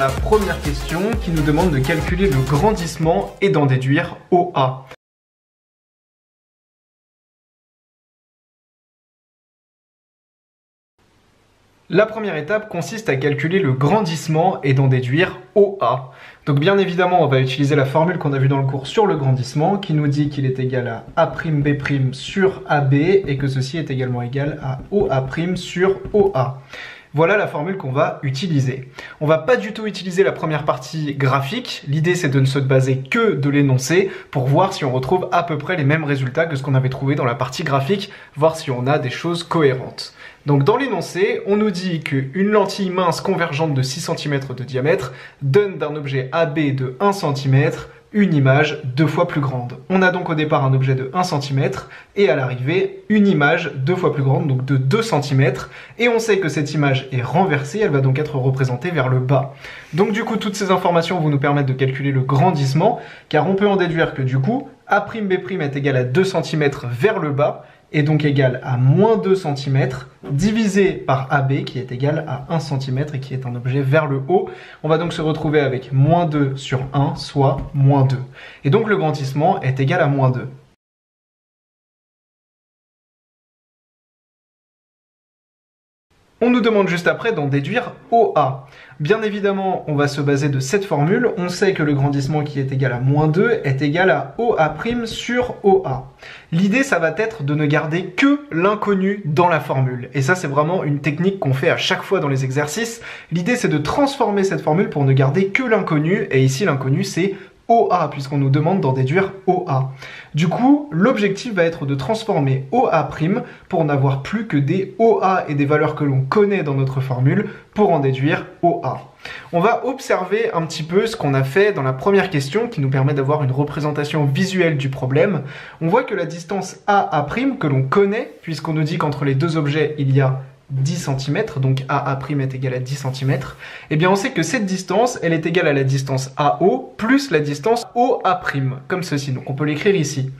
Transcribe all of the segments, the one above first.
la première question qui nous demande de calculer le grandissement et d'en déduire OA. La première étape consiste à calculer le grandissement et d'en déduire OA. Donc bien évidemment, on va utiliser la formule qu'on a vue dans le cours sur le grandissement qui nous dit qu'il est égal à A'B' sur AB et que ceci est également égal à OA' sur OA. Voilà la formule qu'on va utiliser. On va pas du tout utiliser la première partie graphique. L'idée, c'est de ne se baser que de l'énoncé pour voir si on retrouve à peu près les mêmes résultats que ce qu'on avait trouvé dans la partie graphique, voir si on a des choses cohérentes. Donc dans l'énoncé, on nous dit qu'une lentille mince convergente de 6 cm de diamètre donne d'un objet AB de 1 cm une image 2 fois plus grande. On a donc au départ un objet de 1 cm et à l'arrivée une image 2 fois plus grande, donc de 2 cm. Et on sait que cette image est renversée, elle va donc être représentée vers le bas. Donc du coup, toutes ces informations vont nous permettre de calculer le grandissement, car on peut en déduire que du coup, A'B' est égal à 2 cm vers le bas, et donc égal à moins 2 cm divisé par AB qui est égal à 1 cm et qui est un objet vers le haut. On va donc se retrouver avec moins 2 sur 1, soit moins 2. Et donc le grandissement est égal à moins 2. On nous demande juste après d'en déduire OA. Bien évidemment, on va se baser de cette formule. On sait que le grandissement qui est égal à moins 2 est égal à OA' sur OA. L'idée, ça va être de ne garder que l'inconnu dans la formule. Et ça, c'est vraiment une technique qu'on fait à chaque fois dans les exercices. L'idée, c'est de transformer cette formule pour ne garder que l'inconnu. Et ici, l'inconnu, c'est OA, puisqu'on nous demande d'en déduire OA. Du coup, l'objectif va être de transformer OA' pour n'avoir plus que des OA et des valeurs que l'on connaît dans notre formule pour en déduire OA. On va observer un petit peu ce qu'on a fait dans la première question qui nous permet d'avoir une représentation visuelle du problème. On voit que la distance AA' que l'on connaît, puisqu'on nous dit qu'entre les deux objets il y a 10 cm, donc AA' est égal à 10 cm, et bien on sait que cette distance, elle est égale à la distance AO plus la distance OA', comme ceci, donc on peut l'écrire ici.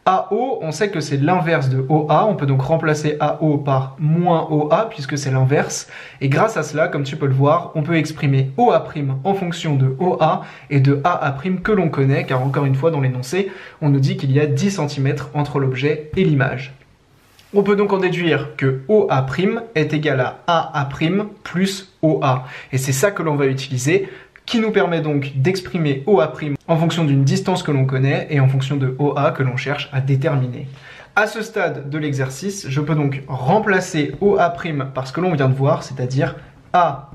AO, on sait que c'est l'inverse de OA, on peut donc remplacer AO par moins OA, puisque c'est l'inverse, et grâce à cela, comme tu peux le voir, on peut exprimer OA' en fonction de OA et de AA' que l'on connaît, car encore une fois, dans l'énoncé, on nous dit qu'il y a 10 cm entre l'objet et l'image. On peut donc en déduire que OA' est égal à AA' plus OA. Et c'est ça que l'on va utiliser, qui nous permet donc d'exprimer OA' en fonction d'une distance que l'on connaît et en fonction de OA que l'on cherche à déterminer. À ce stade de l'exercice, je peux donc remplacer OA' par ce que l'on vient de voir, c'est-à-dire AA'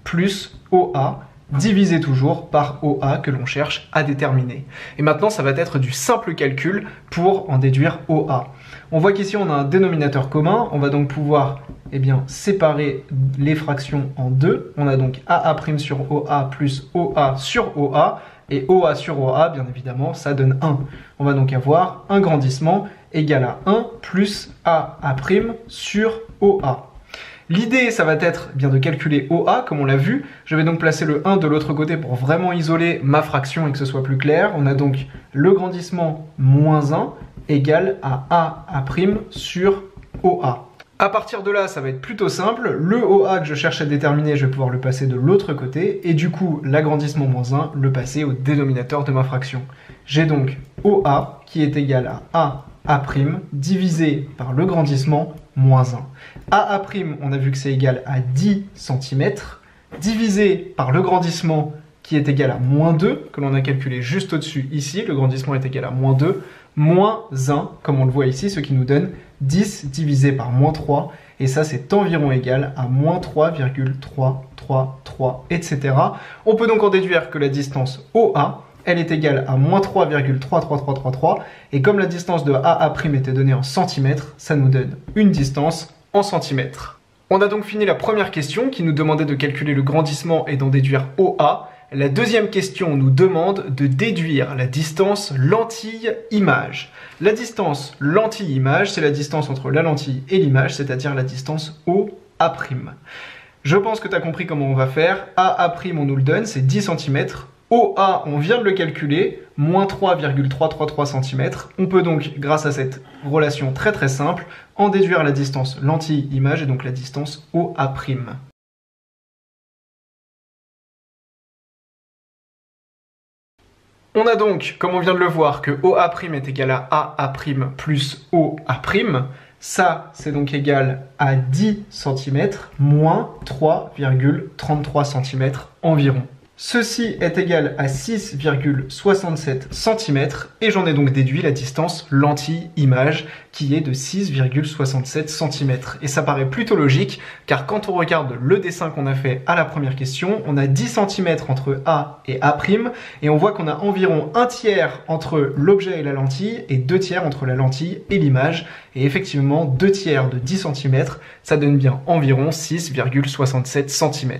plus OA, divisé toujours par OA que l'on cherche à déterminer. Et maintenant, ça va être du simple calcul pour en déduire OA. On voit qu'ici, on a un dénominateur commun. On va donc pouvoir séparer les fractions en deux. On a donc AA' sur OA plus OA sur OA. Et OA sur OA, bien évidemment, ça donne 1. On va donc avoir un grandissement égal à 1 plus AA' sur OA. L'idée, ça va être bien de calculer OA, comme on l'a vu. Je vais donc placer le 1 de l'autre côté pour vraiment isoler ma fraction et que ce soit plus clair. On a donc le grandissement moins 1 égale à AA' sur OA. À partir de là, ça va être plutôt simple. Le OA que je cherche à déterminer, je vais pouvoir le passer de l'autre côté. Et du coup, l'agrandissement moins 1, le passer au dénominateur de ma fraction. J'ai donc OA qui est égal à AA' divisé par le grandissement moins 1. AA', on a vu que c'est égal à 10 cm, divisé par le grandissement qui est égal à moins 2, que l'on a calculé juste au-dessus ici, le grandissement est égal à moins 2, moins 1, comme on le voit ici, ce qui nous donne 10 divisé par moins 3, et ça c'est environ égal à moins 3,333, etc. On peut donc en déduire que la distance OA, elle est égale à moins 3,33333, et comme la distance de AA' était donnée en centimètres, ça nous donne une distance en centimètres. On a donc fini la première question qui nous demandait de calculer le grandissement et d'en déduire OA. La deuxième question nous demande de déduire la distance lentille-image. La distance lentille-image, c'est la distance entre la lentille et l'image, c'est-à-dire la distance OA'. Je pense que tu as compris comment on va faire. AA', on nous le donne, c'est 10 cm. OA, on vient de le calculer, moins 3,333 cm. On peut donc, grâce à cette relation très simple, en déduire la distance lentille-image et donc la distance OA'. On a donc, comme on vient de le voir, que OA' est égal à AA' plus OA'. Ça, c'est donc égal à 10 cm moins 3,33 cm environ. Ceci est égal à 6,67 cm et j'en ai donc déduit la distance lentille-image qui est de 6,67 cm. Et ça paraît plutôt logique car quand on regarde le dessin qu'on a fait à la première question, on a 10 cm entre A et A' et on voit qu'on a environ un tiers entre l'objet et la lentille et 2 tiers entre la lentille et l'image. Et effectivement, 2 tiers de 10 cm, ça donne bien environ 6,67 cm.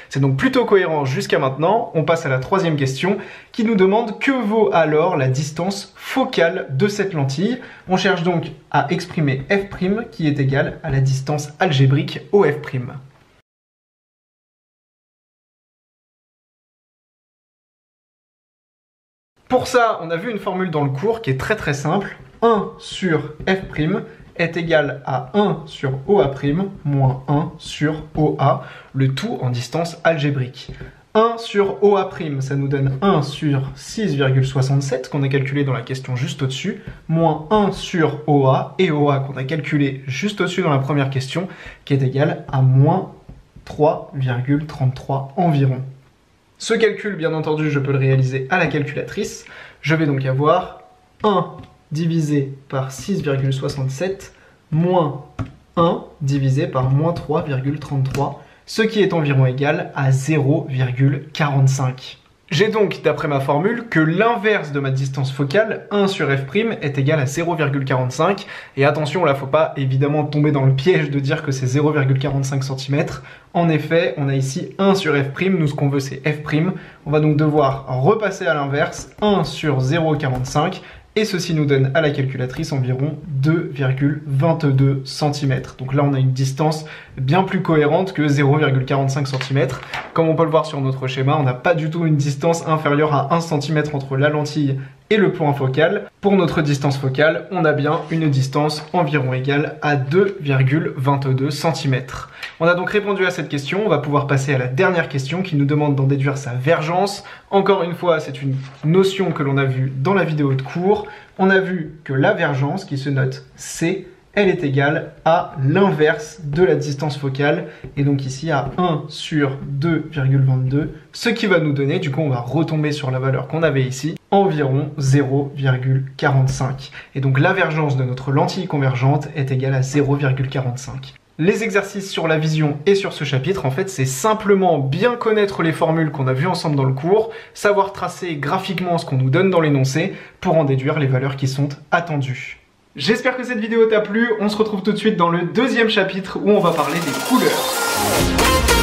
C'est donc plutôt cohérent jusqu'à maintenant. On passe à la troisième question qui nous demande que vaut alors la distance focale de cette lentille. On cherche donc à exprimer f' qui est égal à la distance algébrique OF'. Pour ça, on a vu une formule dans le cours qui est très simple. 1 sur f' est égal à 1 sur OA' moins 1 sur OA, le tout en distance algébrique. 1 sur OA', ça nous donne 1 sur 6,67 qu'on a calculé dans la question juste au-dessus, moins 1 sur OA, et OA qu'on a calculé juste au-dessus dans la première question, qui est égal à moins 3,33 environ. Ce calcul, bien entendu, je peux le réaliser à la calculatrice. Je vais donc avoir 1 divisé par 6,67 moins 1 divisé par moins 3,33, ce qui est environ égal à 0,45. J'ai donc, d'après ma formule, que l'inverse de ma distance focale, 1 sur f', est égal à 0,45. Et attention, là, faut pas évidemment tomber dans le piège de dire que c'est 0,45 cm. En effet, on a ici 1 sur f', nous ce qu'on veut c'est f'. On va donc devoir repasser à l'inverse, 1 sur 0,45. Et ceci nous donne à la calculatrice environ 2,22 cm. Donc là, on a une distance bien plus cohérente que 0,45 cm. Comme on peut le voir sur notre schéma, on n'a pas du tout une distance inférieure à 1 cm entre la lentille et le point focal. Pour notre distance focale, on a bien une distance environ égale à 2,22 cm. On a donc répondu à cette question, on va pouvoir passer à la dernière question qui nous demande d'en déduire sa vergence. Encore une fois, c'est une notion que l'on a vue dans la vidéo de cours. On a vu que la vergence, qui se note C, elle est égale à l'inverse de la distance focale, et donc ici à 1 sur 2,22, ce qui va nous donner, du coup on va retomber sur la valeur qu'on avait ici, environ 0,45. Et donc la vergence de notre lentille convergente est égale à 0,45. Les exercices sur la vision et sur ce chapitre, en fait, c'est simplement bien connaître les formules qu'on a vues ensemble dans le cours, savoir tracer graphiquement ce qu'on nous donne dans l'énoncé pour en déduire les valeurs qui sont attendues. J'espère que cette vidéo t'a plu, on se retrouve tout de suite dans le deuxième chapitre où on va parler des couleurs.